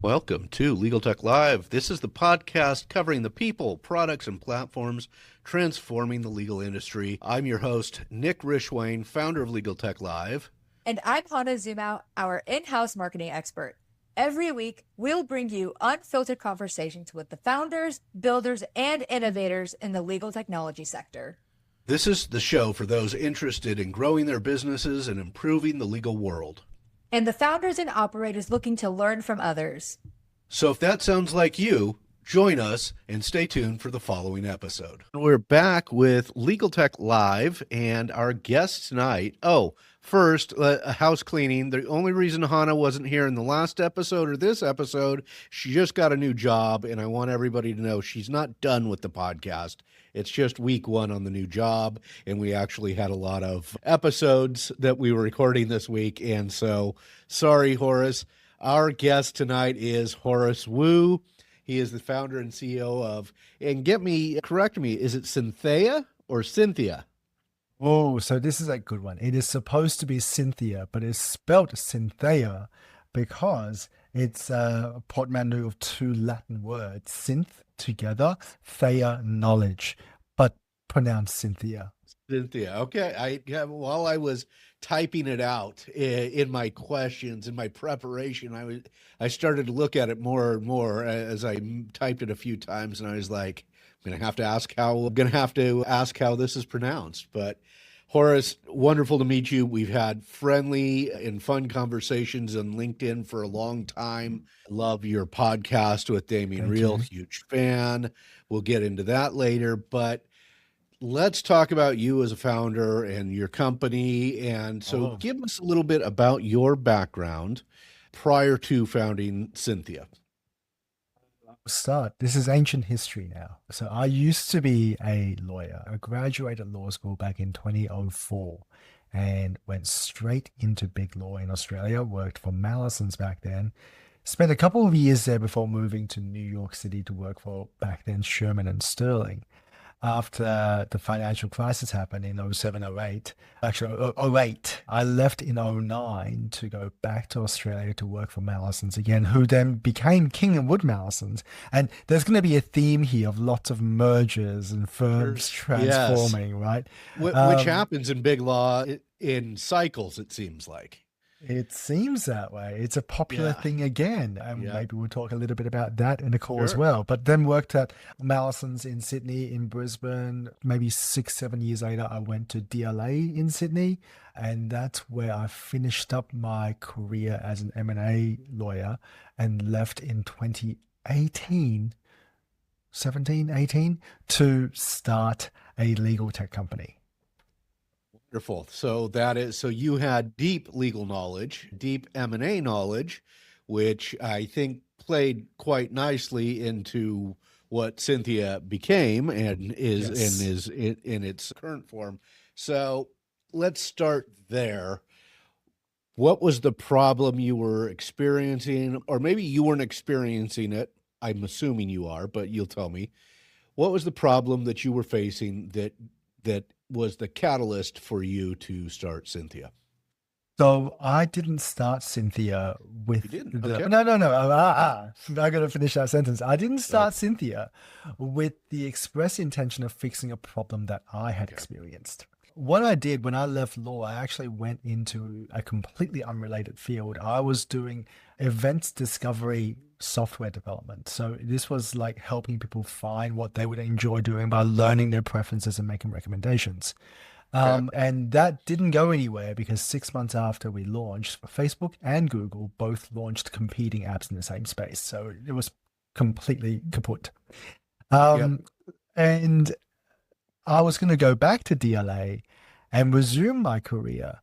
Welcome to Legal Tech Live. This is the podcast covering the people, products, and platforms transforming the legal industry. I'm your host, Nick Rishwain, founder of Legal Tech Live. And I'm Hana Zumau, our in-house marketing expert. Every week, we'll bring you unfiltered conversations with the founders, builders, and innovators in the legal technology sector. This is the show for those interested in growing their businesses and improving the legal world. And the founders and operators looking to learn from others. So if that sounds like you, join us and stay tuned for the following episode. We're back with Legal Tech Live and our guest tonight. First, a house cleaning. The only reason Hana wasn't here in the last episode or this episode, she just got a new job, and I want everybody to know she's not done with the podcast. It's just week one on the new job, and we actually had a lot of episodes that we were recording this week, and so sorry, Horace. Our guest tonight is Horace Wu. He is the founder and CEO of, and correct me, is it Syntheia or Syntheia? Oh, so this is a good one. It is supposed to be Syntheia, but it's spelled Syntheia because it's a portmanteau of two Latin words, synth, together, theia, knowledge, but pronounced Syntheia. Syntheia. Okay. While I was typing it out in my questions, in my preparation, I started to look at it more and more as I typed it a few times, and I was like, I'm going to have to ask how this is pronounced. But Horace, wonderful to meet you. We've had friendly and fun conversations on LinkedIn for a long time. Love your podcast with Damien Real, huge fan. We'll get into that later, but let's talk about you as a founder and your company. And so give us a little bit about your background prior to founding Syntheia. Start. This is ancient history now. So I used to be a lawyer. I graduated law school back in 2004 and went straight into big law in Australia, worked for Mallisons back then, spent a couple of years there before moving to New York City to work for back then Sherman and Sterling. After the financial crisis happened in 07, 08, actually 08, I left in 09 to go back to Australia to work for Mallisons again, who then became King & Wood Mallisons. And there's going to be a theme here of lots of mergers and firms transforming, right? Which happens in big law in cycles, it seems like. It seems that way. It's a popular thing again. Maybe we'll talk a little bit about that in the call as well. But then worked at Mallisons in Sydney, in Brisbane. Maybe 6-7 years later, I went to DLA in Sydney. And that's where I finished up my career as an M&A lawyer and left in 2018, 17, 18, to start a legal tech company. Wonderful. So you had deep legal knowledge, deep M&A knowledge, which I think played quite nicely into what Syntheia became and is in its current form. So let's start there. What was the problem you were experiencing, or maybe you weren't experiencing it? I'm assuming you are, but you'll tell me. What was the problem that you were facing that was the catalyst for you to start Syntheia? So I didn't start Syntheia with Okay. No. I got to finish that sentence. I didn't start Syntheia with the express intention of fixing a problem that I had experienced. What I did when I left law, I actually went into a completely unrelated field. I was doing events discovery software development. So this was like helping people find what they would enjoy doing by learning their preferences and making recommendations. And that didn't go anywhere because 6 months after we launched, Facebook and Google both launched competing apps in the same space. So it was completely kaput. And I was going to go back to DLA and resume my career,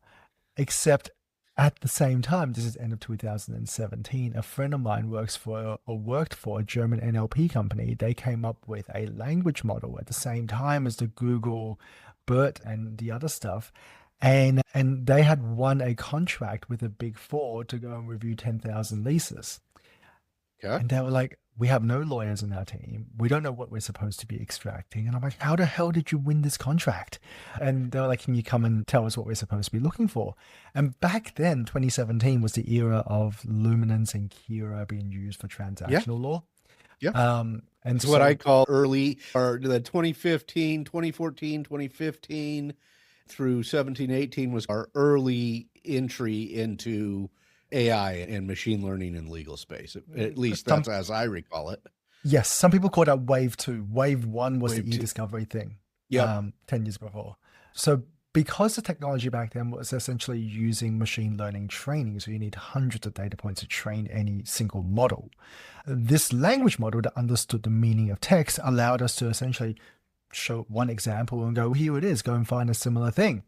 except at the same time, this is end of 2017, a friend of mine worked for a German NLP company. They came up with a language model at the same time as the Google BERT and the other stuff. And they had won a contract with a big four to go and review 10,000 leases. Okay. And they were like, we have no lawyers in our team. We don't know what we're supposed to be extracting. And I'm like, how the hell did you win this contract? And they were like, can you come and tell us what we're supposed to be looking for? And back then, 2017 was the era of Luminance and Kira being used for transactional law. Yeah. And it's what I call early, or the 2015, 2014, 2015 through 17, 18 was our early entry into AI and machine learning in legal space. At least that's as I recall it. Yes. Some people call that wave 2. Wave 1 was Wave the 2. e-discovery thing. Yeah. 10 years before. So because the technology back then was essentially using machine learning training, so you need hundreds of data points to train any single model. This language model that understood the meaning of text allowed us to essentially show one example and go, here it is, go and find a similar thing.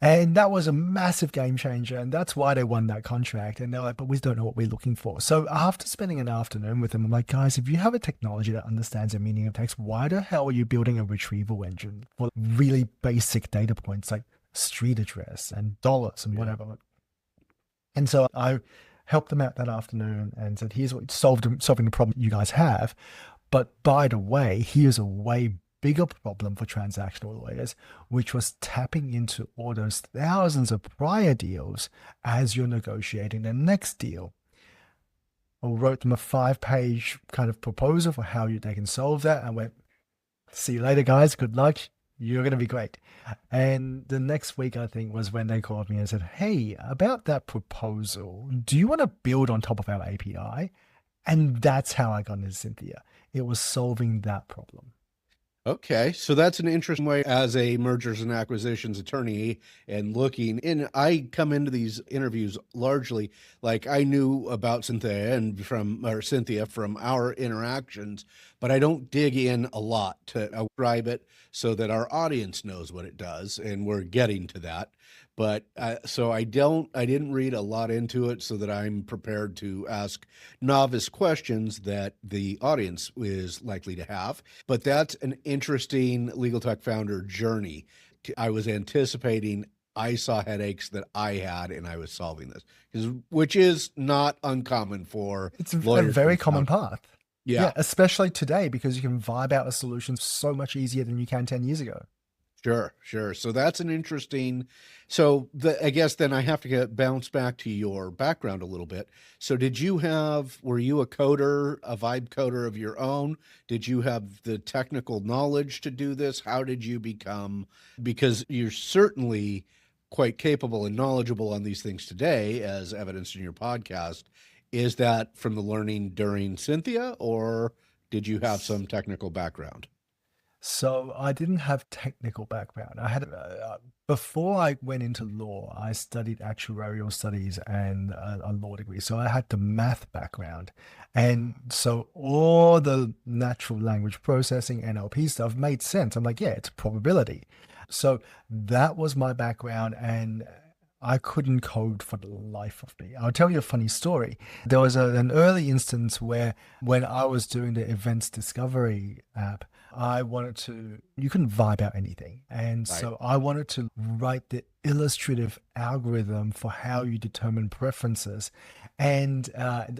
And that was a massive game changer. And that's why they won that contract. And they're like, but we don't know what we're looking for. So after spending an afternoon with them, I'm like, guys, if you have a technology that understands the meaning of text, why the hell are you building a retrieval engine for really basic data points like street address and dollars and whatever? And so I helped them out that afternoon and said, here's what solving the problem you guys have. But by the way, here's a way bigger problem for transactional lawyers, which was tapping into all those thousands of prior deals as you're negotiating the next deal. I wrote them a 5-page kind of proposal for how they can solve that, and went, see you later, guys. Good luck. You're going to be great. And the next week, I think, was when they called me and said, hey, about that proposal, do you want to build on top of our API? And that's how I got into Syntheia. It was solving that problem. Okay, so that's an interesting way as a mergers and acquisitions attorney and looking. And I come into these interviews largely like I knew about Syntheia from our interactions, but I don't dig in a lot to describe it so that our audience knows what it does, and we're getting to that. But so I didn't read a lot into it so that I'm prepared to ask novice questions that the audience is likely to have. But that's an interesting legal tech founder journey. I was anticipating, I saw headaches that I had, and I was solving this, which is not uncommon for it's a lawyers. Very common path. Yeah, especially today, because you can vibe out a solution so much easier than you can 10 years ago. Sure. So that's an interesting, I guess then I have to bounce back to your background a little bit. So were you a coder, a vibe coder of your own? Did you have the technical knowledge to do this? How did you become, because you're certainly quite capable and knowledgeable on these things today, as evidenced in your podcast. Is that from the learning during Syntheia, or did you have some technical background? So I didn't have technical background. I had before I went into law, I studied actuarial studies and a law degree. So I had the math background, and so all the natural language processing NLP stuff made sense. I'm like, yeah, it's probability. So that was my background, and I couldn't code for the life of me. I'll tell you a funny story. There was an early instance where when I was doing the events discovery app, you couldn't vibe out anything. And so I wanted to write the illustrative algorithm for how you determine preferences. And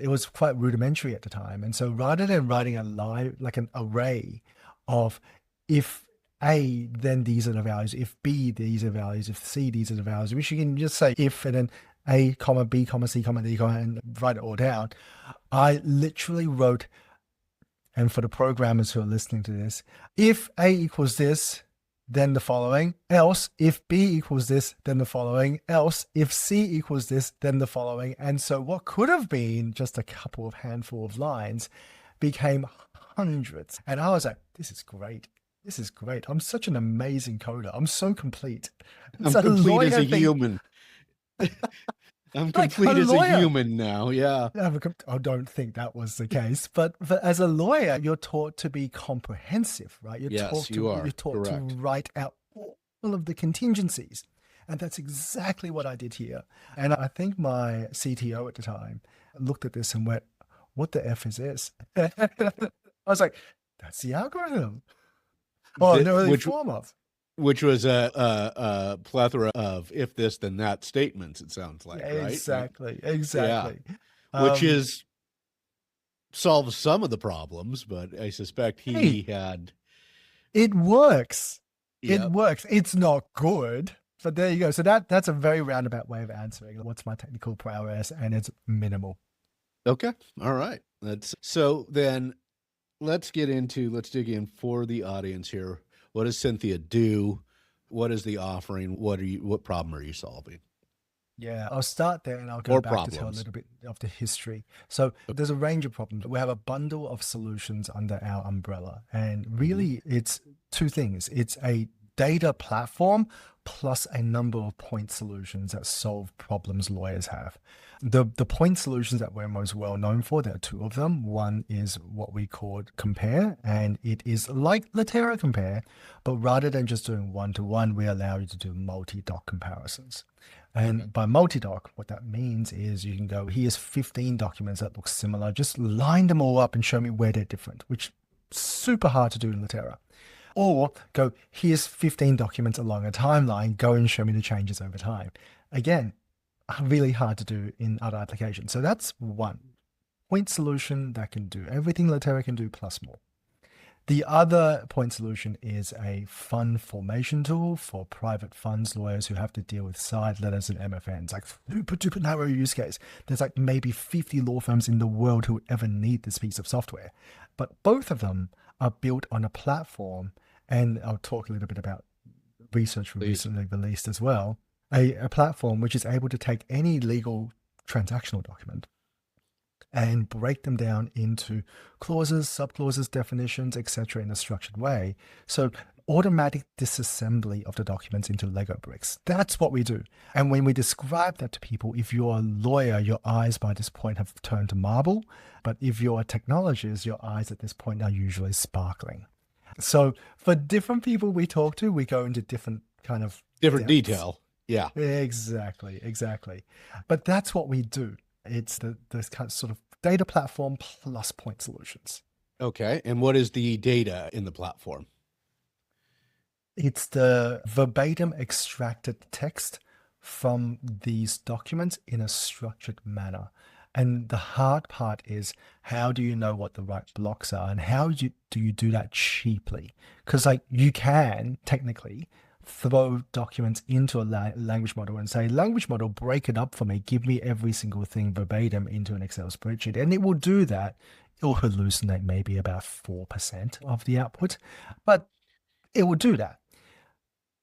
it was quite rudimentary at the time. And so rather than writing an array of if A, then these are the values, if B, these are values, if C, these are the values, which you can just say if and then A, comma, B, comma, C, comma, D, comma, and write it all down. I literally wrote, and for the programmers who are listening to this, if A equals this, then the following, else if B equals this, then the following, else if C equals this, then the following. And so what could have been just a handful of lines became hundreds. And I was like, this is great. This is great. I'm such an amazing coder. I'm so complete. I'm complete as a human. I'm complete as a human now. Yeah. I don't think that was the case, but as a lawyer, you're taught to be comprehensive, right? You're taught to write out all of the contingencies. And that's exactly what I did here. And I think my CTO at the time looked at this and went, what the F is this? I was like, that's the algorithm. Which was a plethora of if this then that statements, it sounds like, right? Exactly. Yeah. Which is solves some of the problems, but I suspect he had. It works. It Yep. works. It's not good, but there you go. So that's a very roundabout way of answering what's my technical prowess, and it's minimal. Okay. All right. So then let's dig in for the audience here. What does Syntheia do? What is the offering? What problem are you solving? Yeah, I'll start there and I'll go Or back to tell a problems. little bit of the history. So there's a range of problems. We have a bundle of solutions under our umbrella, and really it's two things. It's a data platform plus a number of point solutions that solve problems lawyers have. The point solutions that we're most well known for, there are two of them. One is what we call Compare, and it is like Latera Compare, but rather than just doing one-to-one, we allow you to do multi-doc comparisons. And by multi-doc, what that means is you can go, here's 15 documents that look similar, just line them all up and show me where they're different, which is super hard to do in Latera. Or go, here's 15 documents along a timeline, go and show me the changes over time. Again, really hard to do in other applications. So that's one point solution that can do everything Latera can do plus more. The other point solution is a fund formation tool for private funds lawyers who have to deal with side letters and MFNs, like super duper narrow use case. There's like maybe 50 law firms in the world who would ever need this piece of software. But both of them are built on a platform, and I'll talk a little bit about research we recently released as well, a platform which is able to take any legal transactional document and break them down into clauses, subclauses, definitions, etc. in a structured way. So automatic disassembly of the documents into Lego bricks. That's what we do. And when we describe that to people, if you're a lawyer, your eyes by this point have turned to marble. But if you're a technologist, your eyes at this point are usually sparkling. So for different people we talk to, we go into different kind of Different depths. detail. Yeah. Exactly. But that's what we do. It's this kind of sort of data platform plus point solutions. Okay. And what is the data in the platform? It's the verbatim extracted text from these documents in a structured manner. And the hard part is, how do you know what the right blocks are, and how do you do that cheaply? Because like you can technically throw documents into a language model and say, language model, break it up for me, give me every single thing verbatim into an Excel spreadsheet, and it will do that. It'll hallucinate maybe about 4% of the output, but it will do that.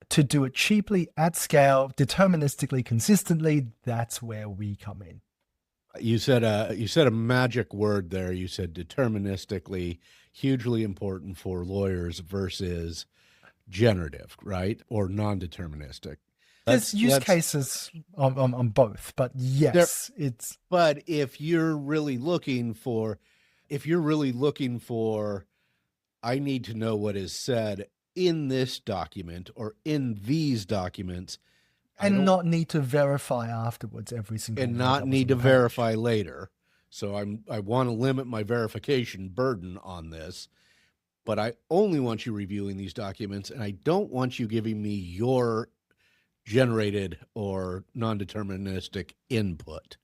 To do it cheaply, at scale, deterministically, consistently, that's where we come in. You said a magic word there. You said deterministically, hugely important for lawyers versus generative, right? Or non-deterministic. There's use cases on both, but yes, it's. But if you're really looking for, I need to know what is said in this document or in these documents, and not need to verify afterwards every single. And not need to verify later. So I want to limit my verification burden on this. But I only want you reviewing these documents, and I don't want you giving me your generated or non-deterministic input.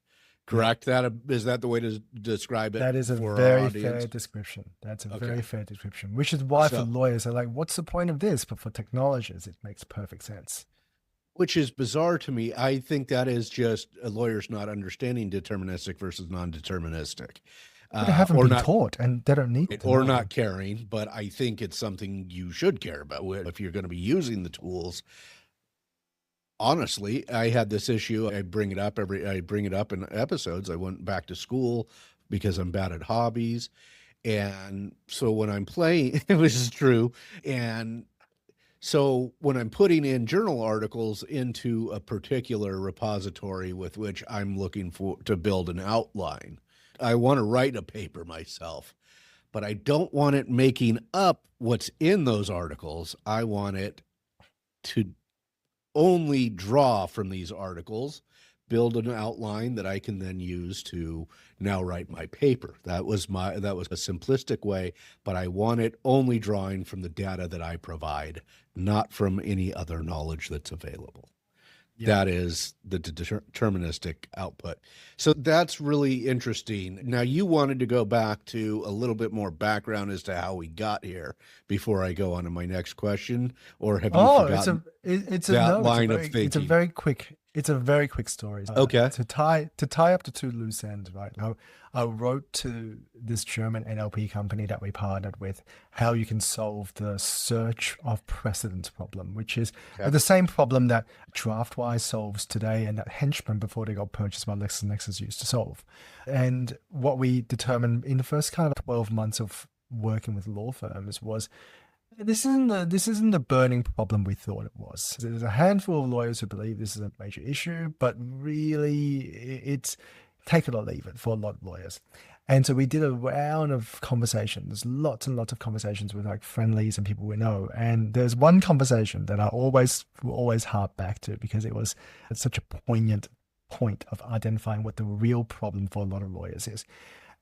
Correct? Is that the way to describe it? That is a very fair description. That's a very fair description, which is why for lawyers, they're like, what's the point of this? But for technologists, it makes perfect sense. Which is bizarre to me. I think that is just lawyers not understanding deterministic versus non-deterministic. They haven't been taught, and they don't need to. Or not caring, but I think it's something you should care about if you're going to be using the tools. Honestly, I had this issue. I bring it up in episodes. I went back to school because I'm bad at hobbies. And so when I'm playing, which is true. And so when I'm putting in journal articles into a particular repository with which I'm looking to build an outline, I want to write a paper myself, but I don't want it making up what's in those articles. I want it to only draw from these articles, build an outline that I can then use to now write my paper. That was a simplistic way, but I want it only drawing from the data that I provide, not from any other knowledge that's available. Yeah. That is the deterministic output. So that's really interesting. Now, you wanted to go back to a little bit more background as to how we got here before I go on to my next question, or have you Oh, forgotten it's a that no, line of thinking? it's a very quick story. Okay. To tie up the two loose ends, right? I wrote to this German NLP company that we partnered with how you can solve the search of precedence problem, which is Okay. the same problem that DraftWise solves today and that Henchman before they got purchased by LexisNexis used to solve. And what we determined in the first kind of 12 months of working with law firms was this isn't the burning problem we thought it was. There's a handful of lawyers who believe this is a major issue, but really it's take it or leave it for a lot of lawyers. And so we did a round of conversations, lots and lots of conversations with like friendlies and people we know. And there's one conversation that I always harp back to because it's such a poignant point of identifying what the real problem for a lot of lawyers is.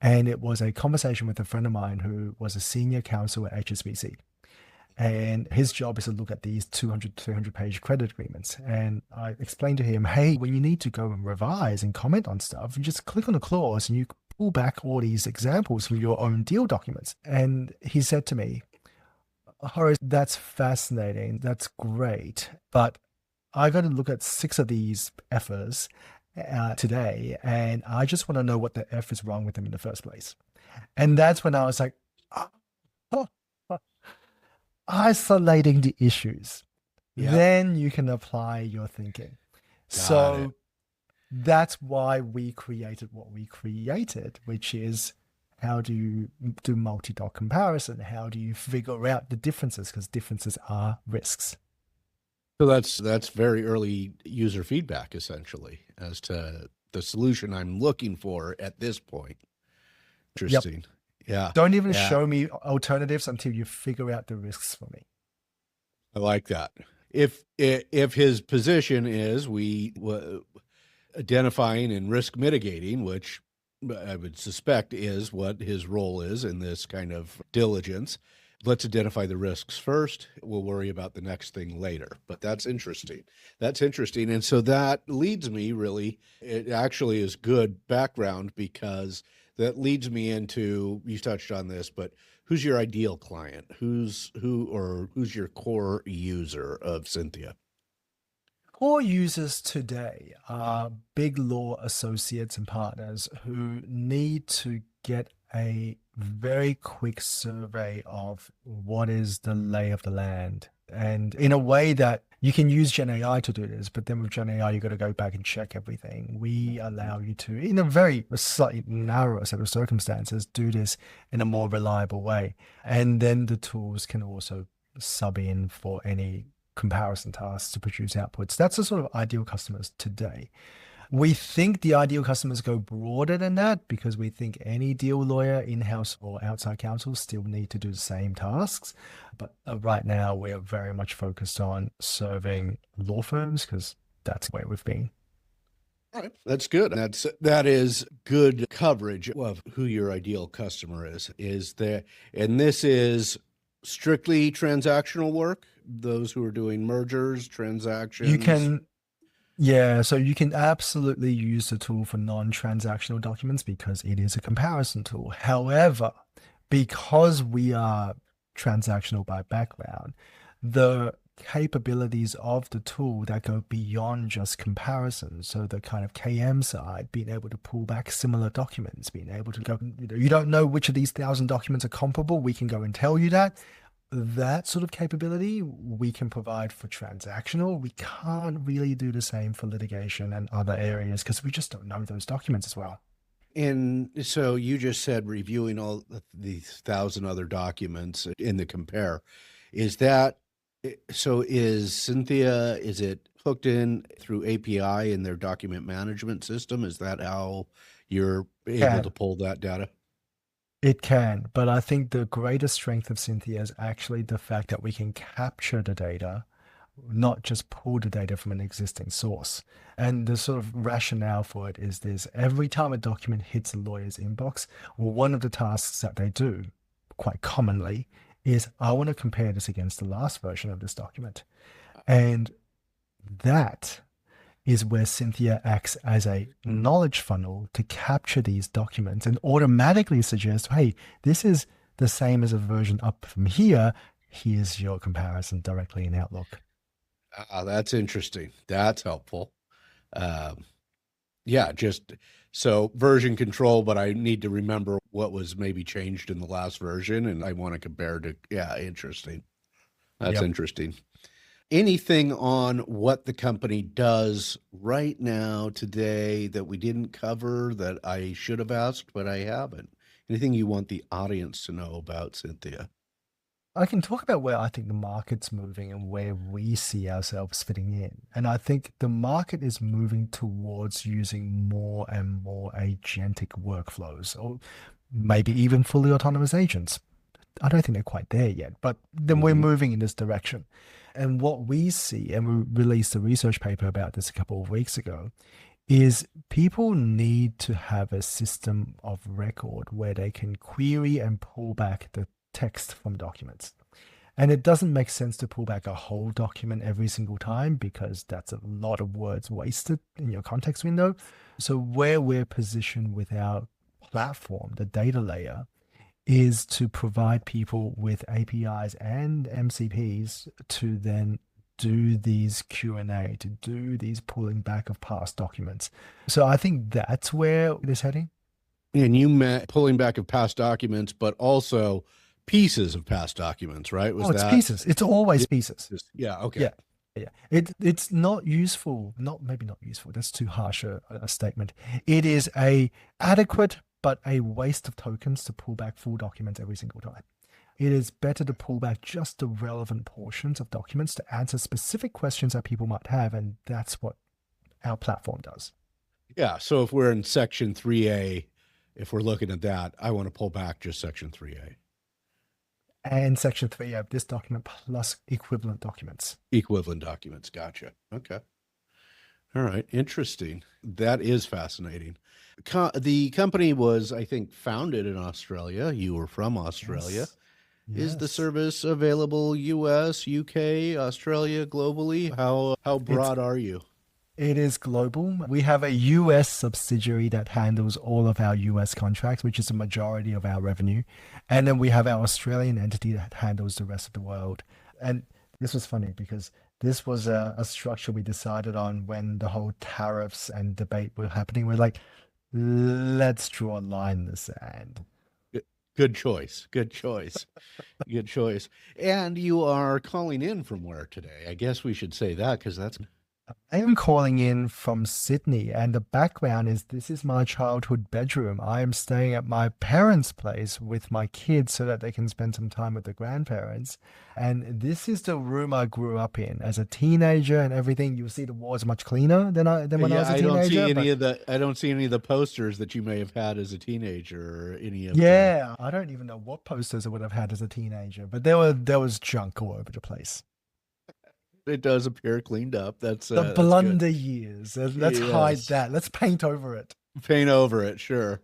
And it was a conversation with a friend of mine who was a senior counsel at HSBC. And his job is to look at these 200, 300 page credit agreements. And I explained to him, hey, when you need to go and revise and comment on stuff, you just click on a clause and you pull back all these examples from your own deal documents. And he said to me, Horace, that's fascinating. That's great. But I got to look at 6 of these F's today. And I just want to know what the F is wrong with them in the first place. And that's when I was like, oh, isolating the issues, then you can apply your thinking. So that's why we created what we created, which is how do you do multi-doc comparison? How do you figure out the differences? Because differences are risks. So that's very early user feedback, essentially, as to the solution I'm looking for at this point. Interesting. Yep. Yeah. Don't even show me alternatives until you figure out the risks for me. I like that. If his position is identifying and risk mitigating, which I would suspect is what his role is in this kind of diligence, let's identify the risks first. We'll worry about the next thing later. But that's interesting. That's interesting. And so that leads me really, it actually is good background because that leads me into, you touched on this, but who's your ideal client? Who's your core user of Syntheia? Core users today are big law associates and partners who need to get a very quick survey of what is the lay of the land. And in a way that you can use Gen AI to do this, but then with Gen AI, you got to go back and check everything. We allow you to, in a slightly narrower set of circumstances, do this in a more reliable way. And then the tools can also sub in for any comparison tasks to produce outputs. That's the sort of ideal customers today. We think the ideal customers go broader than that because we think any deal lawyer, in-house or outside counsel, still need to do the same tasks. But right now, we're very much focused on serving law firms because that's where we've been. All right. That's good. That is good coverage of who your ideal customer is there. And this is strictly transactional work, those who are doing mergers, transactions. So you can absolutely use the tool for non-transactional documents because it is a comparison tool. However, because we are transactional by background, the capabilities of the tool that go beyond just comparison, so the kind of KM side, being able to pull back similar documents, being able to go, you don't know which of these 1,000 documents are comparable, we can go and tell you that sort of capability we can provide for transactional. We can't really do the same for litigation and other areas because we just don't know those documents as well. And so you just said reviewing all these 1,000 other documents in the compare. Is Syntheia, is it hooked in through API in their document management system? Is that how you're able to pull that data? It can, but I think the greatest strength of Syntheia is actually the fact that we can capture the data, not just pull the data from an existing source. And the sort of rationale for it is this: every time a document hits a lawyer's inbox, one of the tasks that they do quite commonly is, I want to compare this against the last version of this document. And that is where Syntheia acts as a knowledge funnel to capture these documents and automatically suggest, hey, this is the same as a version up from here. Here's your comparison directly in Outlook. That's interesting. That's helpful. Yeah, just so version control, but I need to remember what was maybe changed in the last version, and I want to compare to, yeah, interesting. That's interesting. Anything on what the company does right now today that we didn't cover that I should have asked, but I haven't? Anything you want the audience to know about Syntheia? I can talk about where I think the market's moving and where we see ourselves fitting in. And I think the market is moving towards using more and more agentic workflows, or maybe even fully autonomous agents. I don't think they're quite there yet, but then we're moving in this direction. And what we see, and we released a research paper about this a couple of weeks ago, is people need to have a system of record where they can query and pull back the text from documents. And it doesn't make sense to pull back a whole document every single time because that's a lot of words wasted in your context window. So where we're positioned with our platform, the data layer, is to provide people with APIs and MCPs to then do these Q&A, to do these pulling back of past documents. So I think that's where it is heading. And you meant pulling back of past documents, but also pieces of past documents, right? It's pieces. It's always pieces. Yeah. Okay. Yeah. It's not useful. Maybe not useful. That's too harsh a statement. It is a adequate but a waste of tokens to pull back full documents every single time. It is better to pull back just the relevant portions of documents to answer specific questions that people might have, and that's what our platform does. Yeah. So if we're in section 3A, if we're looking at that, I want to pull back just section 3A. And section 3 of this document plus equivalent documents. Equivalent documents. Gotcha. Okay. All right. Interesting. That is fascinating. The company was, I think, founded in Australia. You were from Australia. Yes. Is the service available US, UK, Australia, globally? How broad are you? It is global. We have a US subsidiary that handles all of our US contracts, which is the majority of our revenue. And then we have our Australian entity that handles the rest of the world. And this was funny because this was a structure we decided on when the whole tariffs and debate were happening. We're like, let's draw a line in the sand. Good choice. Good choice. Good choice. And you are calling in from where today? I guess we should say that because that's... I am calling in from Sydney, and the background is this is my childhood bedroom. I am staying at my parents' place with my kids so that they can spend some time with the grandparents. And this is the room I grew up in as a teenager and everything. You'll see the walls much cleaner than when I was a teenager. I don't see any of the posters that you may have had as a teenager or any of I don't even know what posters I would have had as a teenager, but there was junk all over the place. It does appear cleaned up. That's the blunder years. Let's hide that. Let's paint over it. Paint over it. Sure.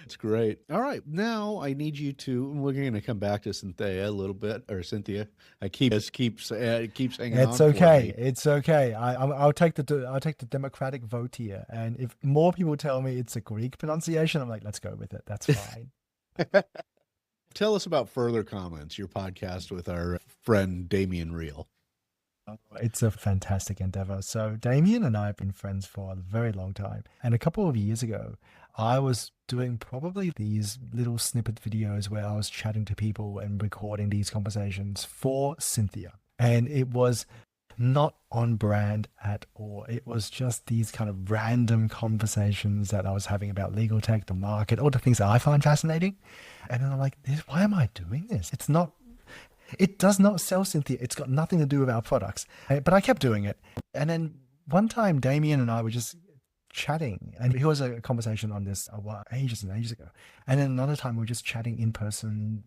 It's great. All right. Now I need you to, we're going to come back to Syntheia a little bit, or Syntheia. I keeps hanging on. It's okay. It's okay. I'll take the democratic vote here. And if more people tell me it's a Greek pronunciation, I'm like, let's go with it. That's fine. Tell us about Further Comments, your podcast with our friend Damien Reel. It's a fantastic endeavor. So Damien and I have been friends for a very long time. And a couple of years ago, I was doing probably these little snippet videos where I was chatting to people and recording these conversations for Syntheia. And it was not on brand at all. It was just these kind of random conversations that I was having about legal tech, the market, all the things that I find fascinating. And then I'm like, why am I doing this? It does not sell Syntheia. It's got nothing to do with our products. But I kept doing it. And then one time, Damien and I were just chatting. And it was a conversation on this ages and ages ago. And then another time, we were just chatting in person,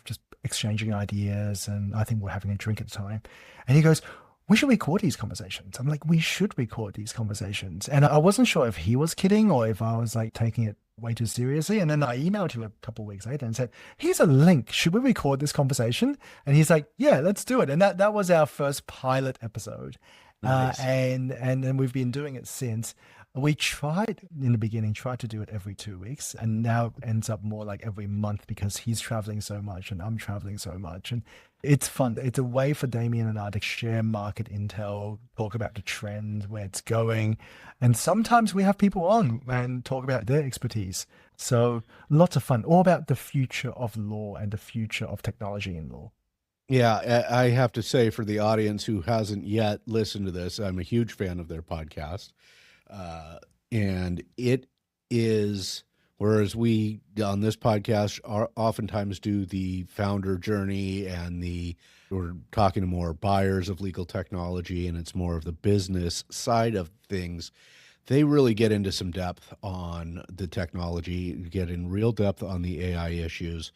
just exchanging ideas. And I think we were having a drink at the time. And he goes, we should record these conversations. I'm like, we should record these conversations. And I wasn't sure if he was kidding or if I was like taking it way too seriously. And then I emailed him a couple of weeks later and said, here's a link. Should we record this conversation? And he's like, yeah, let's do it. And that was our first pilot episode. Nice. And then we've been doing it since. We tried in the beginning, tried to do it every 2 weeks, and now it ends up more like every month because he's traveling so much and I'm traveling so much. And it's fun. It's a way for Damien and I to share market intel, talk about the trend, where it's going. And sometimes we have people on and talk about their expertise. So lots of fun, all about the future of law and the future of technology in law. Yeah, I have to say, for the audience who hasn't yet listened to this, I'm a huge fan of their podcast. And it is, whereas we on this podcast are oftentimes do the founder journey and we're talking to more buyers of legal technology, and it's more of the business side of things. They really get into some depth on the technology, get in real depth on the AI issues.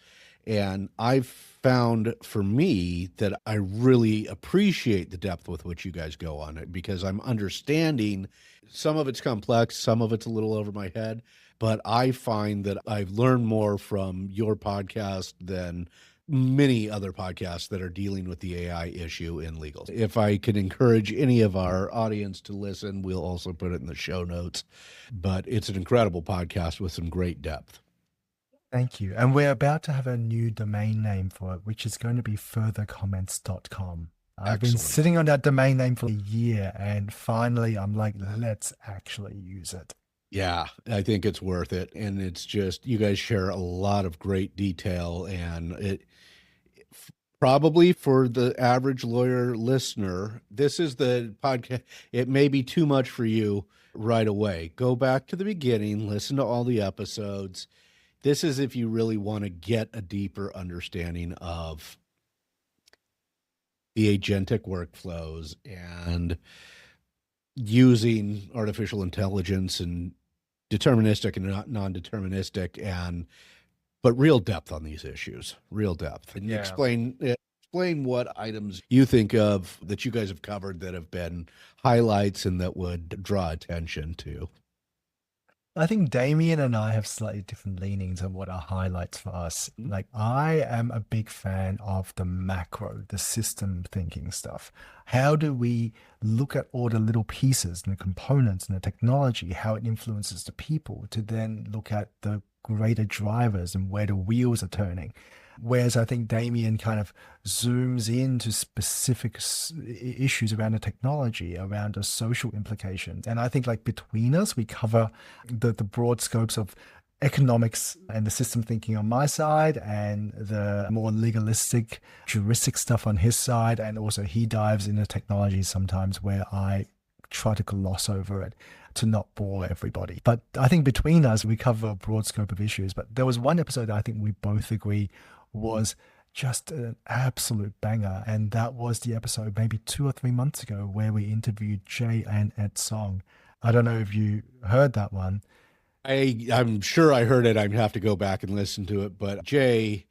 And I've found for me that I really appreciate the depth with which you guys go on it, because I'm understanding some of it's complex, some of it's a little over my head, but I find that I've learned more from your podcast than many other podcasts that are dealing with the AI issue in legal. If I could encourage any of our audience to listen, we'll also put it in the show notes. But it's an incredible podcast with some great depth. Thank you. And we're about to have a new domain name for it, which is going to be furthercomments.com. I've been Excellent. sitting on that domain name for a year, and finally I'm like, let's actually use it. Yeah, I think it's worth it. And it's just, you guys share a lot of great detail, and it probably for the average lawyer listener, this is the podcast. It may be too much for you right away. Go back to the beginning, listen to all the episodes. This is if you really want to get a deeper understanding of the agentic workflows and using artificial intelligence and deterministic and non-deterministic, but real depth on these issues, real depth. And Yeah. explain what items you think of that you guys have covered that have been highlights and that would draw attention to. I think Damien and I have slightly different leanings on what are highlights for us. Like, I am a big fan of the macro, the system thinking stuff. How do we look at all the little pieces and the components and the technology, how it influences the people, to then look at the greater drivers and where the wheels are turning? Whereas I think Damien kind of zooms into specific issues around the technology, around the social implications. And I think, like, between us, we cover the broad scopes of economics and the system thinking on my side, and the more legalistic, juristic stuff on his side. And also he dives into technology sometimes where I try to gloss over it to not bore everybody. But I think between us, we cover a broad scope of issues. But there was one episode that I think we both agree was just an absolute banger. And that was the episode maybe 2 or 3 months ago where we interviewed Jay and Ed Song. I don't know if you heard that one. I'm sure I heard it. I'd have to go back and listen to it. But Jay,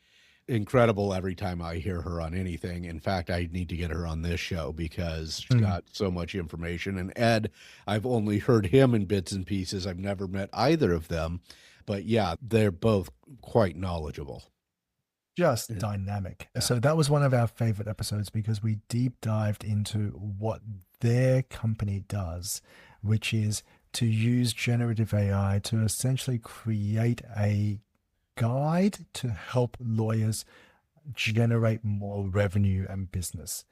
incredible every time I hear her on anything. In fact, I need to get her on this show because she's got so much information. And Ed, I've only heard him in bits and pieces. I've never met either of them. But yeah, they're both quite knowledgeable. Just dynamic. So that was one of our favorite episodes because we deep dived into what their company does, which is to use generative AI to essentially create a guide to help lawyers generate more revenue and business.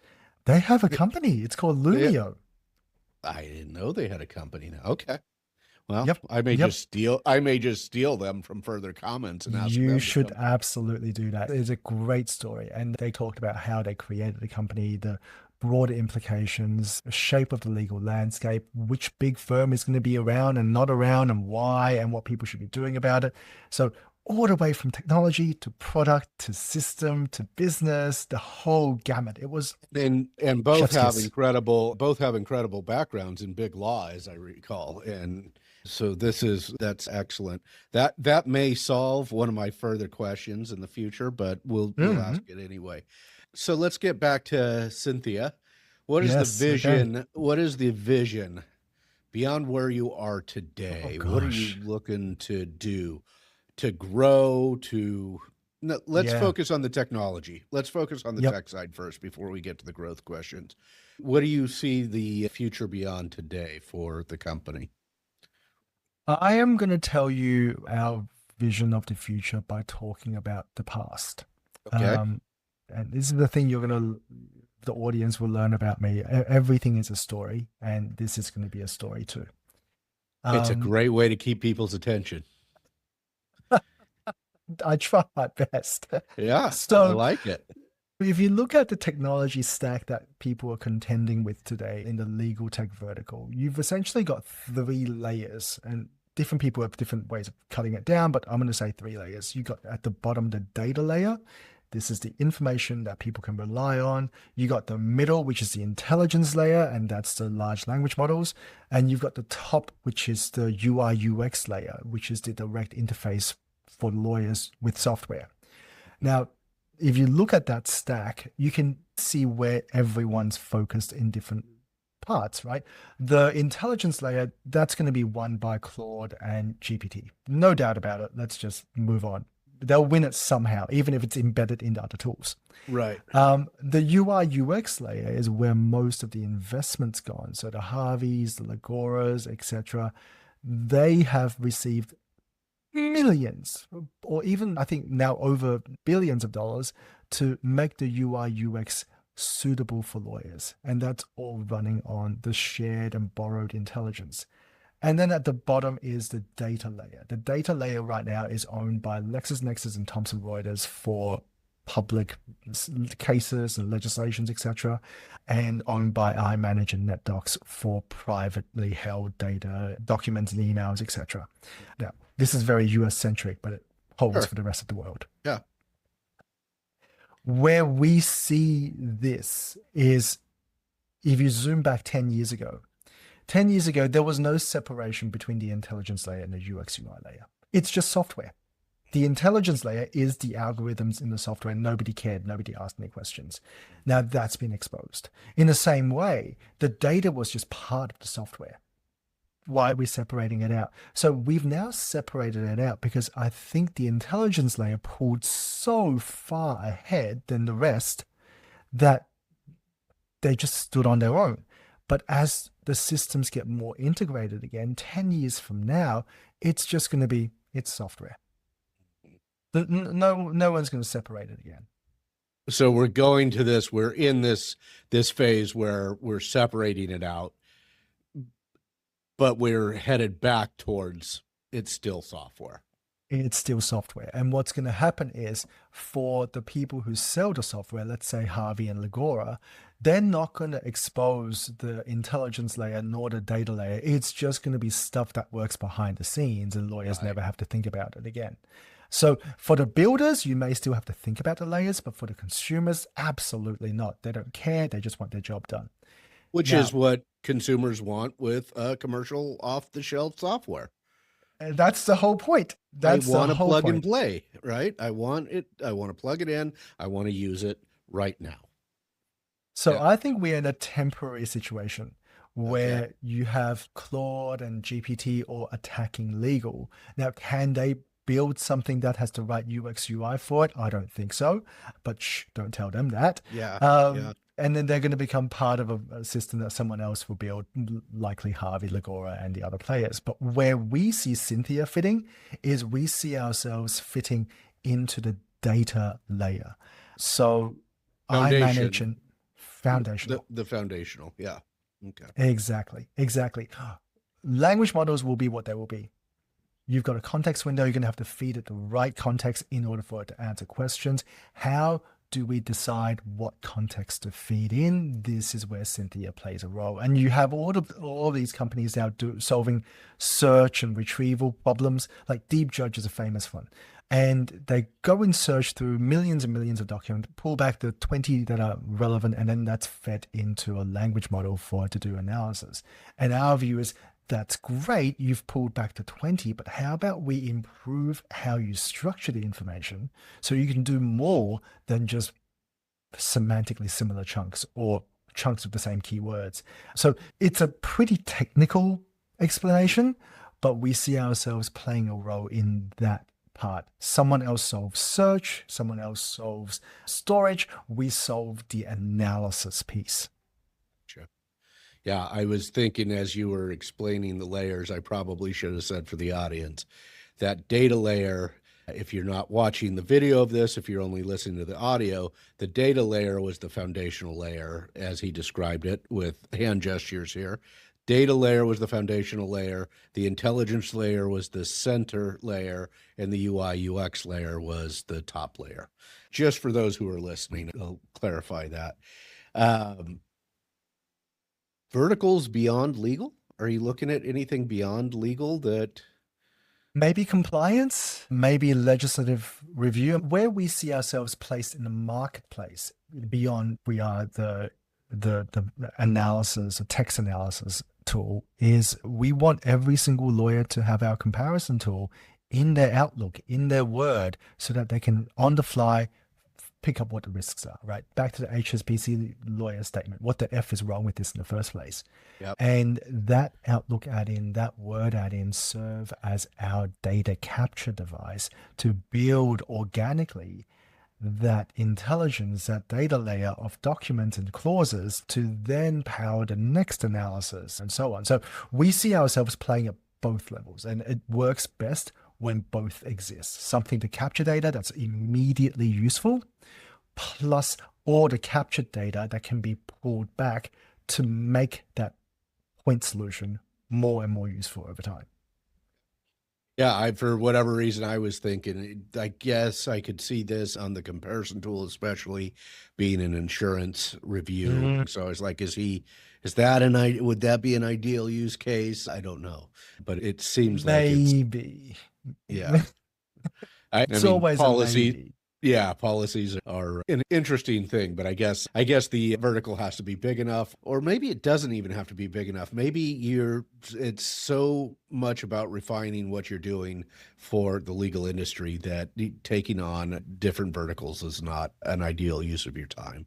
They have a company. It's called Lumio. I didn't know they had a company now. Okay. Well, Yep. I may just steal them from further comments and ask them You to should come. absolutely do that. It's a great story. And they talked about how they created the company, the broader implications, the shape of the legal landscape, which big firm is going to be around and not around, and why, and what people should be doing about it. So all the way from technology to product to system to business, the whole gamut. It was And both chef's have kiss. incredible backgrounds in big law, as I recall. And so that's excellent. That may solve one of my further questions in the future, but we'll ask it anyway. So let's get back to Syntheia. What is Yes, the okay. vision? What is the vision beyond where you are today? Oh, What are gosh. you looking to do to grow let's Yeah. focus on the technology. Let's focus on the Yep. tech side first before we get to the growth questions. What do you see the future beyond today for the company? I am going to tell you our vision of the future by talking about the past. Okay. And this is the thing the audience will learn about me. Everything is a story, and this is going to be a story too. It's a great way to keep people's attention. I try my best. Yeah, So I like it. if you look at the technology stack that people are contending with today in the legal tech vertical, you've essentially got 3 layers, and different people have different ways of cutting it down, but I'm going to say 3 layers. You got at the bottom the data layer. This is the information that people can rely on. You got the middle, which is the intelligence layer, and that's the large language models. And you've got the top, which is the UI UX layer, which is the direct interface for lawyers with software. Now, if you look at that stack, you can see where everyone's focused in different parts, right? The intelligence layer, that's going to be won by Claude and GPT. No doubt about it. Let's just move on. They'll win it somehow, even if it's embedded into other tools. Right. The UI UX layer is where most of the investment's gone. So the Harveys, the Lagoras, etc., they have received millions, or even I think now over billions of dollars to make the UI UX suitable for lawyers. And that's all running on the shared and borrowed intelligence. And then at the bottom is the data layer. The data layer right now is owned by LexisNexis and Thomson Reuters for public cases and legislations, etc., and owned by iManage and NetDocs for privately held data, documents and emails, etc. Now, this is very US centric, but it holds for the rest of the world. Yeah. Where we see this is if you zoom back 10 years ago. 10 years ago, there was no separation between the intelligence layer and the UX UI layer. It's just software. The intelligence layer is the algorithms in the software. Nobody cared. Nobody asked any questions. Now that's been exposed. In the same way, the data was just part of the software. Why are we separating it out? So we've now separated it out because I think the intelligence layer pulled so far ahead than the rest that they just stood on their own. But as the systems get more integrated again, 10 years from now, it's just going to be, it's software. No one's going to separate it again. So we're going to this, we're in this phase where we're separating it out, but we're headed back towards it's still software. It's still software. And what's going to happen is for the people who sell the software, let's say Harvey and Legora, they're not going to expose the intelligence layer nor the data layer. It's just going to be stuff that works behind the scenes and lawyers never have to think about it again. So for the builders, you may still have to think about the layers, but for the consumers, absolutely not. They don't care. They just want their job done. Which is what consumers want with commercial off-the-shelf software. That's the whole point. That's I want the to whole plug point. and play, right? I want to plug it in. I want to use it right now. So I think we're in a temporary situation where you have Claude and GPT all attacking legal. Now, can they build something that has the right UX UI for it? I don't think so, but don't tell them that. And then they're going to become part of a system that someone else will build, likely Harvey, Legora, and the other players. But where we see Syntheia fitting is we see ourselves fitting into the data layer. So I manage and foundational. The foundational, yeah. Okay. Exactly. Language models will be what they will be. You've got a context window. You're going to have to feed it the right context in order for it to answer questions. How do we decide what context to feed in? This is where Syntheia plays a role. And you have all of these companies now solving search and retrieval problems. Like Deep Judge is a famous one. And they go and search through millions and millions of documents, pull back the 20 that are relevant, and then that's fed into a language model for it to do analysis. And our view is, that's great, you've pulled back to 20, but how about we improve how you structure the information so you can do more than just semantically similar chunks or chunks of the same keywords? So it's a pretty technical explanation, but we see ourselves playing a role in that part. Someone else solves search, someone else solves storage, we solve the analysis piece. Yeah, I was thinking as you were explaining the layers, I probably should have said for the audience that data layer, if you're not watching the video of this, if you're only listening to the audio, the data layer was the foundational layer as he described it with hand gestures here. Data layer was the foundational layer. The intelligence layer was the center layer, and the UI UX layer was the top layer. Just for those who are listening, I'll clarify that. Verticals beyond legal? Are you looking at anything beyond legal that... Maybe compliance, maybe legislative review, where we see ourselves placed in the marketplace beyond we are the analysis, the text analysis tool, is we want every single lawyer to have our comparison tool in their Outlook, in their Word, so that they can on the fly pick up what the risks are, right? Back to the HSBC lawyer statement. What the F is wrong with this in the first place? Yep. And that Outlook add-in, that Word add-in serve as our data capture device to build organically that intelligence, that data layer of documents and clauses to then power the next analysis and so on. So we see ourselves playing at both levels, and it works best when both exist. Something to capture data that's immediately useful, plus all the captured data that can be pulled back to make that point solution more and more useful over time. Yeah, for whatever reason, I was thinking, I guess I could see this on the comparison tool, especially being an insurance review. So I was like, would that be an ideal use case? I don't know, but it seems maybe. Yeah. It's always policy. a maybe. Yeah, policies are an interesting thing, but I guess the vertical has to be big enough, or maybe it doesn't even have to be big enough. Maybe it's so much about refining what you're doing for the legal industry that taking on different verticals is not an ideal use of your time.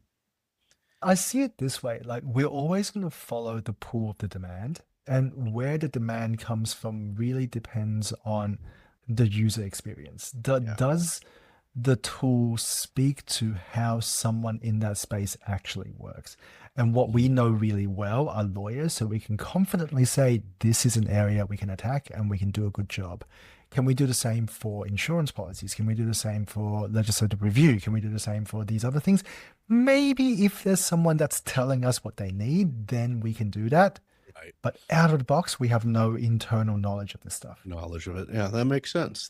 I see it this way, like we're always going to follow the pool of the demand, and where the demand comes from really depends on the user experience. Does the tool speak to how someone in that space actually works? And what we know really well are lawyers, so we can confidently say this is an area we can attack and we can do a good job. Can we do the same for insurance policies? Can we do the same for legislative review? Can we do the same for these other things? Maybe if there's someone that's telling us what they need, then we can do that. Right. But out of the box, we have no internal knowledge of this stuff. Knowledge of it. Yeah, that makes sense.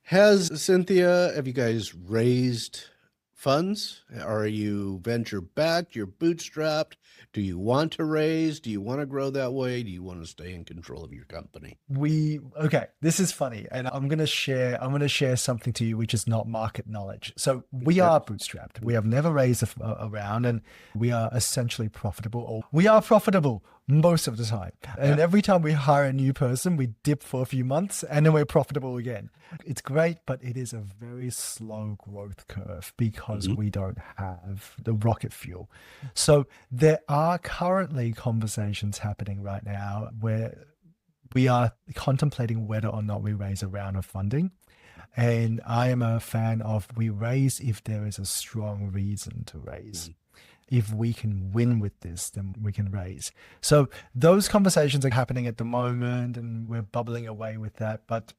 Have you guys raised funds? Are you venture backed? You're bootstrapped? Do you want to raise? Do you want to grow that way? Do you want to stay in control of your company? Okay, this is funny, and I'm gonna share something to you which is not market knowledge. So we are bootstrapped. We have never raised a round, and we are essentially profitable. Or we are profitable most of the time. And every time we hire a new person, we dip for a few months and then we're profitable again. It's great, but it is a very slow growth curve because we don't have the rocket fuel. So there are currently conversations happening right now where we are contemplating whether or not we raise a round of funding. And I am a fan of we raise if there is a strong reason to raise. If we can win with this, then we can raise. So those conversations are happening at the moment and we're bubbling away with that, but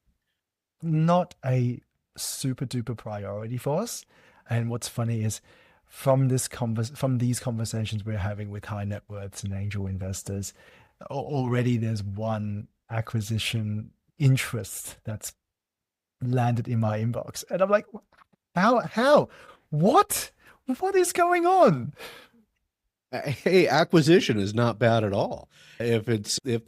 not a super duper priority for us. And what's funny is from these conversations we're having with high net worths and angel investors, already there's one acquisition interest that's landed in my inbox. And I'm like, how, what is going on? Hey, acquisition is not bad at all. If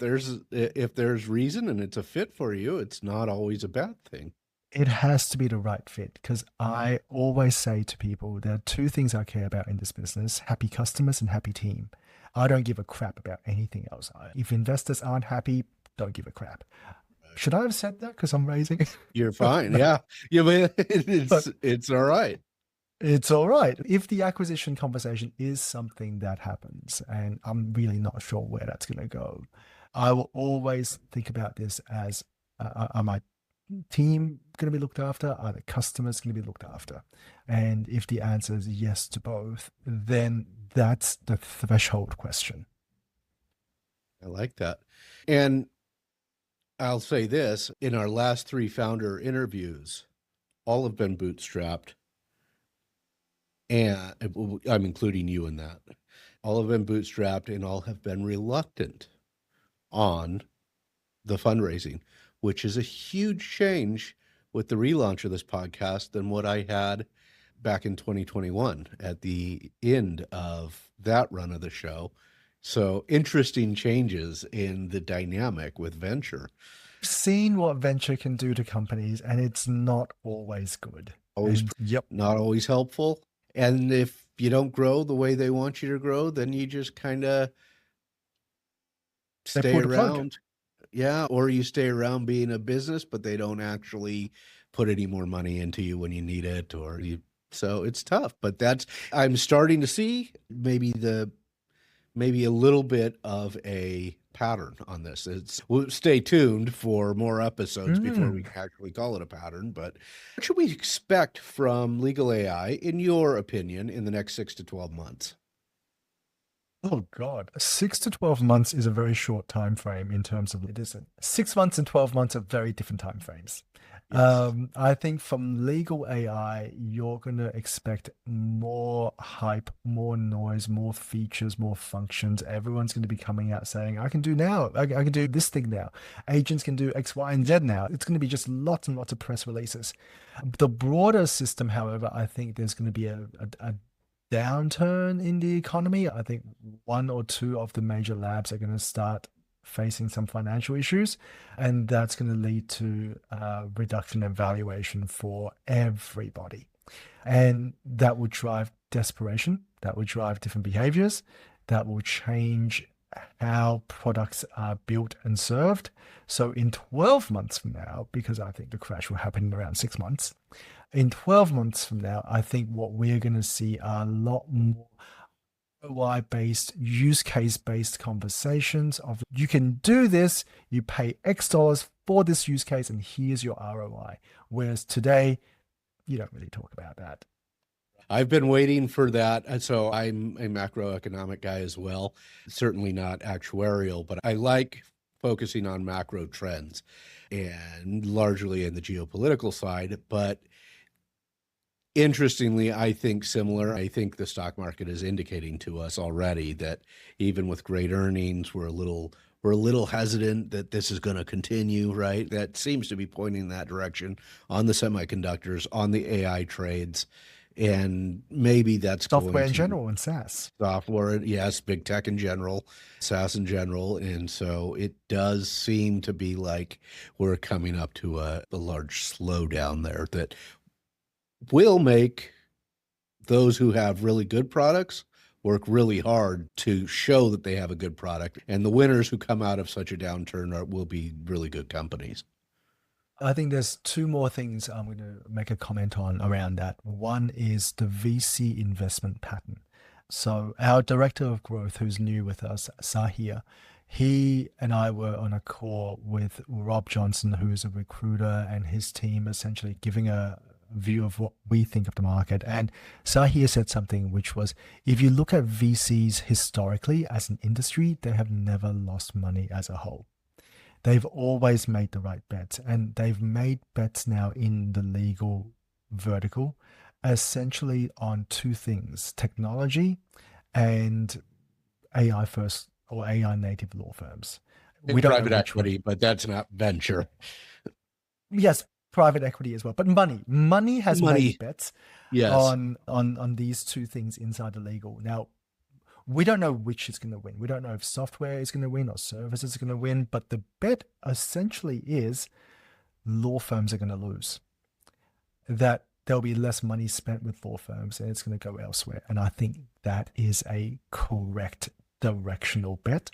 there's reason and it's a fit for you, it's not always a bad thing. It has to be the right fit, because I always say to people, there are two things I care about in this business: happy customers and happy team. I don't give a crap about anything else. If investors aren't happy, don't give a crap. Should I have said that because I'm raising? You're fine. Yeah. It's all right. It's all right. If the acquisition conversation is something that happens, and I'm really not sure where that's going to go, I will always think about this as, are my team going to be looked after? Are the customers going to be looked after? And if the answer is yes to both, then that's the threshold question. I like that. And I'll say this, in our last 3 founder interviews, all have been bootstrapped. And I'm including you in that. All have been bootstrapped and all have been reluctant on the fundraising, which is a huge change with the relaunch of this podcast than what I had back in 2021 at the end of that run of the show. So interesting changes in the dynamic with venture. Seen what venture can do to companies, and it's not always good. Always Yep. not always helpful. And if you don't grow the way they want you to grow, then you just kind of They stay pull the plug. around. Yeah, or you stay around being a business, but they don't actually put any more money into you when you need it, or you. So it's tough, but I'm starting to see maybe a little bit of a pattern on this. We'll stay tuned for more episodes before we actually call it a pattern. But what should we expect from legal AI, in your opinion, in the next 6 to 12 months? Oh God, 6 to 12 months is a very short time frame in terms of it isn't. 6 months and 12 months are very different time frames. Yes. I think from legal AI, you're going to expect more hype, more noise, more features, more functions. Everyone's going to be coming out saying, I can do this thing now. Agents can do X, Y, and Z now. It's going to be just lots and lots of press releases. The broader system, however, I think there's going to be a downturn in the economy. I think 1 or 2 of the major labs are going to start facing some financial issues, and that's going to lead to reduction in valuation for everybody. And that would drive desperation, that would drive different behaviors, that will change how products are built and served. So in 12 months from now, because I think the crash will happen in around 6 months, in 12 months from now, I think what we're going to see are a lot more ROI-based, use case-based conversations of you can do this, you pay X dollars for this use case, and here's your ROI. Whereas today, you don't really talk about that. I've been waiting for that. So I'm a macroeconomic guy as well. Certainly not actuarial, but I like focusing on macro trends and largely in the geopolitical side. But interestingly, I think the stock market is indicating to us already that even with great earnings, we're a little hesitant that this is going to continue, right? That seems to be pointing in that direction on the semiconductors, on the AI trades. And maybe that's software in general and SaaS. Software, yes, big tech in general, SaaS in general. And so it does seem to be like we're coming up to a large slowdown there that will make those who have really good products work really hard to show that they have a good product. And the winners who come out of such a downturn will be really good companies. I think there's 2 more things I'm going to make a comment on around that. One is the VC investment pattern. So our director of growth, who's new with us, Sahir, he and I were on a call with Rob Johnson, who's a recruiter, and his team essentially giving a view of what we think of the market. And Sahir said something which was, if you look at VCs historically as an industry, they have never lost money as a whole. They've always made the right bets, and they've made bets now in the legal vertical, essentially on 2 things: technology and AI first or AI native law firms. We don't private equity, but that's not venture. Yes, private equity as well, but money has made bets on these 2 things inside the legal. Now, we don't know which is going to win. We don't know if software is going to win or services are going to win, but the bet essentially is law firms are going to lose. That there'll be less money spent with law firms and it's going to go elsewhere. And I think that is a correct directional bet.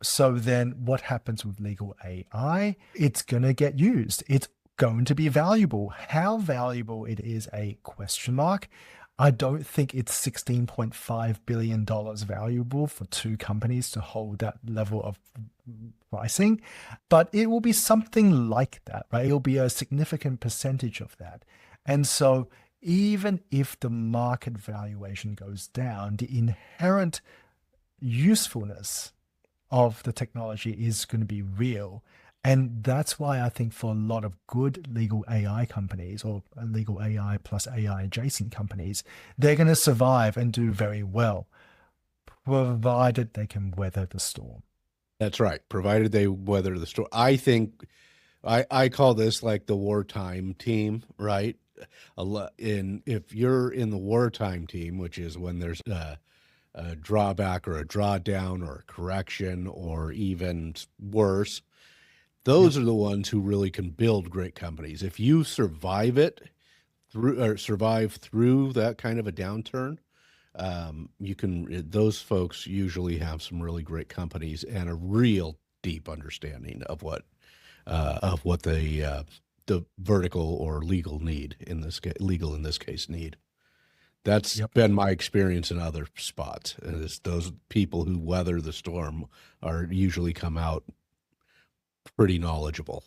So then what happens with legal AI? It's going to get used. It's going to be valuable. How valuable it is a question mark. I don't think it's $16.5 billion valuable for 2 companies to hold that level of pricing, but it will be something like that, right? It'll be a significant percentage of that. And so even if the market valuation goes down, the inherent usefulness of the technology is going to be real. And that's why I think for a lot of good legal AI companies or legal AI plus AI adjacent companies, they're going to survive and do very well, provided they can weather the storm. That's right. Provided they weather the storm. I think I call this like the wartime team, right? If you're in the wartime team, which is when there's a drawback or a drawdown or a correction or even worse, those are the ones who really can build great companies. If you survive it survive through that kind of a downturn, those folks usually have some really great companies and a real deep understanding of what the vertical or legal need in this case need. That's been my experience in other spots. Is those people who weather the storm are usually come out pretty knowledgeable.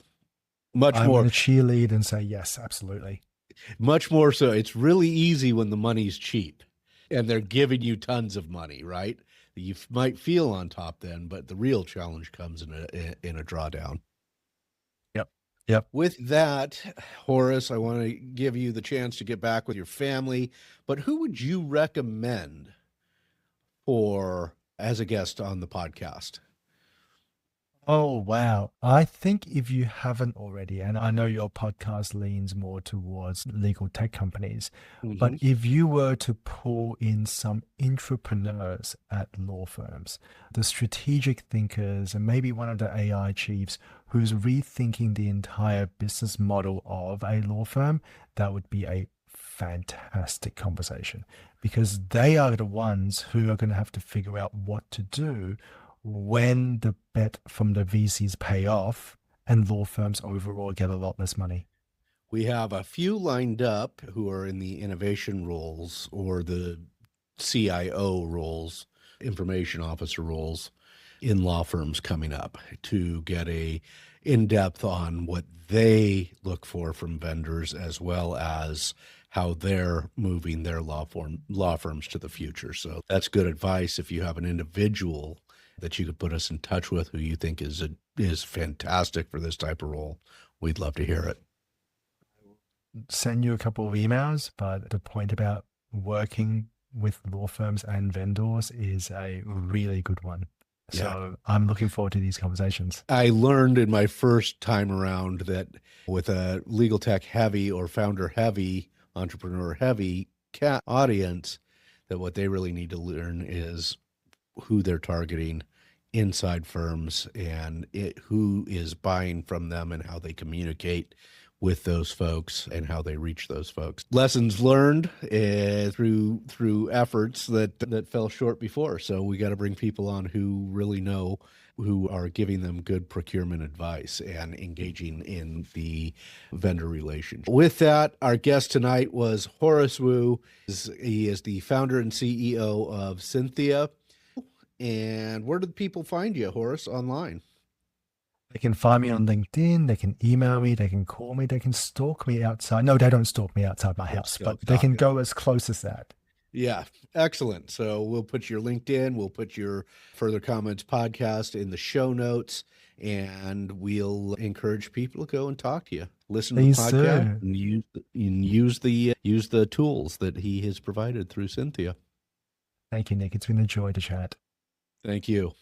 I'm going to cheerlead and say yes, absolutely. Much more so. It's really easy when the money's cheap and they're giving you tons of money, right? You might feel on top then, but the real challenge comes in a drawdown. Yep. With that, Horace, I want to give you the chance to get back with your family, but who would you recommend as a guest on the podcast? Oh, wow. I think if you haven't already, and I know your podcast leans more towards legal tech companies, but if you were to pull in some entrepreneurs at law firms, the strategic thinkers, and maybe one of the AI chiefs who's rethinking the entire business model of a law firm, that would be a fantastic conversation, because they are the ones who are going to have to figure out what to do when the bet from the VCs pay off and law firms overall get a lot less money. We have a few lined up who are in the innovation roles or the CIO roles, information officer roles in law firms coming up to get a in-depth on what they look for from vendors, as well as how they're moving their law firms to the future. So that's good advice. If you have an individual that you could put us in touch with who you think is fantastic for this type of role, we'd love to hear it. Send you a couple of emails, but the point about working with law firms and vendors is a really good one. So I'm looking forward to these conversations. I learned in my first time around that with a legal tech heavy or founder heavy, entrepreneur heavy audience, that what they really need to learn is who they're targeting inside firms and who is buying from them and how they communicate with those folks and how they reach those folks. Lessons learned through efforts that fell short before. So we got to bring people on who really know, who are giving them good procurement advice and engaging in the vendor relationship. With that, our guest tonight was Horace Wu. He is the founder and CEO of Syntheia. And where do the people find you, Horace, online? They can find me on LinkedIn. They can email me. They can call me. They can stalk me outside. No, they don't stalk me outside my house, but they can go as close as that. Yeah, excellent. So we'll put your LinkedIn, we'll put your Further Comments podcast in the show notes, and we'll encourage people to go and talk to you. Listen to the podcast and use the tools that he has provided through Syntheia. Thank you, Nick. It's been a joy to chat. Thank you.